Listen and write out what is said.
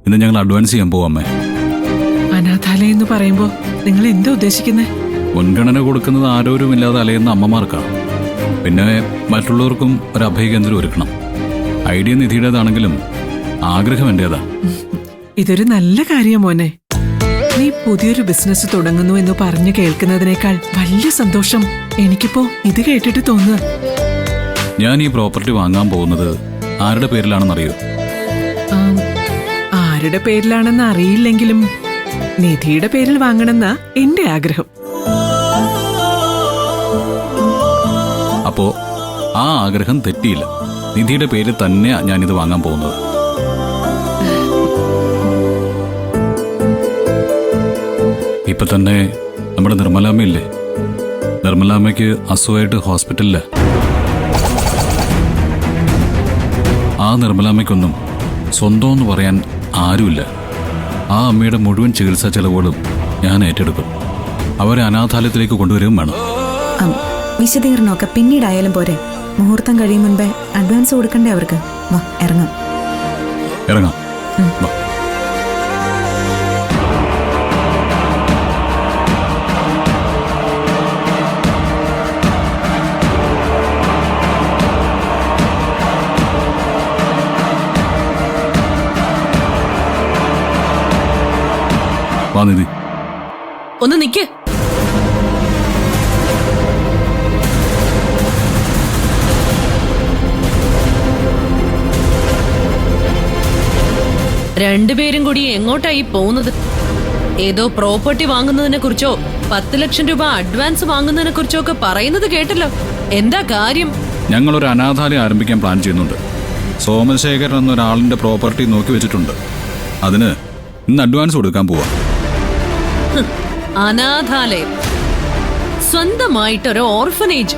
ഇന്ന് ഞങ്ങൾ അഡ്വാൻസ് ചെയ്യാൻ പോവാം അമ്മേ. അനാഥാലയം എന്ന് പറയുമ്പോ നിങ്ങൾ എന്താ ഉദ്ദേശിക്കുന്നത്? മുൻഗണന കൊടുക്കുന്നത് ആരോരുമില്ലാതെ അലയുന്ന അമ്മമാർക്കാണ്. പിന്നെ മറ്റുള്ളവർക്കും ഒരു അഭയകേന്ദ്രം ഒരുക്കണം. ഐഡിയ നിധിയുടേതാണെങ്കിലും ആഗ്രഹം എന്റേതാ. ഇതൊരു നല്ല കാര്യം മോനെ. നീ പുതിയൊരു ബിസിനസ് തുടങ്ങുന്നു എന്ന് പറഞ്ഞു കേൾക്കുന്നതിനേക്കാൾ വലിയ സന്തോഷം എനിക്കിപ്പോ ഇത് കേട്ടിട്ട് തോന്നുക. ഞാൻ ഈ പ്രോപ്പർട്ടി വാങ്ങാൻ പോകുന്നത് ആരുടെ പേരിലാണെന്നറിയോ? ആരുടെ പേരിലാണെന്ന് അറിയില്ലെങ്കിലും നിധിയുടെ പേരിൽ വാങ്ങണമെന്നാ എന്റെ ആഗ്രഹം. അപ്പോ ആ ആഗ്രഹം തെറ്റിയില്ല. നിധിയുടെ പേരിൽ തന്നെയാ ഞാനിത് വാങ്ങാൻ പോകുന്നത്. ഇപ്പൊ തന്നെ നമ്മുടെ നിർമ്മലാമ്മയില്ലേ, നിർമ്മലാമ്മയ്ക്ക് അസുഖമായിട്ട് ഹോസ്പിറ്റലില്. ആ നിർമ്മലാമ്മയ്ക്കൊന്നും സ്വന്തം എന്ന് പറയാൻ ആരുമില്ല. ആ അമ്മയുടെ മുഴുവൻ ചികിത്സാ ചെലവുകളും ഞാൻ ഏറ്റെടുക്കും. അവരെ അനാഥാലയത്തിലേക്ക് കൊണ്ടുവരികയും വേണം. വിശദീകരണമൊക്കെ പിന്നീടായാലും പോരെ. മുഹൂർത്തം കഴിയും മുൻപേ അഡ്വാൻസ് കൊടുക്കണ്ടേ അവർക്ക്? വാ ഇറങ്ങാം. ഇറങ്ങാം. വാ. വാ നിധി. ഒന്ന് നിക്ക്. രണ്ടുപേരും കൂടി എങ്ങോട്ടായി പോകുന്നത്? ഏതോ പ്രോപ്പർട്ടി വാങ്ങുന്നതിനെ കുറിച്ചോ 10 ലക്ഷം രൂപ അഡ്വാൻസ് വാങ്ങുന്നതിനെ കുറിച്ചോ ഒക്കെ പറയുന്നത് കേട്ടല്ലോ. എന്താ കാര്യം? ഞങ്ങളൊരു അനാഥാലയം ആരംഭിക്കാൻ പ്ലാൻ ചെയ്യുന്നുണ്ട്. സോമശേഖരൻ എന്നൊരാളിന്റെ പ്രോപ്പർട്ടി നോക്കി വെച്ചിട്ടുണ്ട്. അതിന് ഇന്ന് അഡ്വാൻസ് കൊടുക്കാൻ പോവാ. അനാഥാലയം? സ്വന്തമായിട്ടൊരു ഓർഫനേജ്?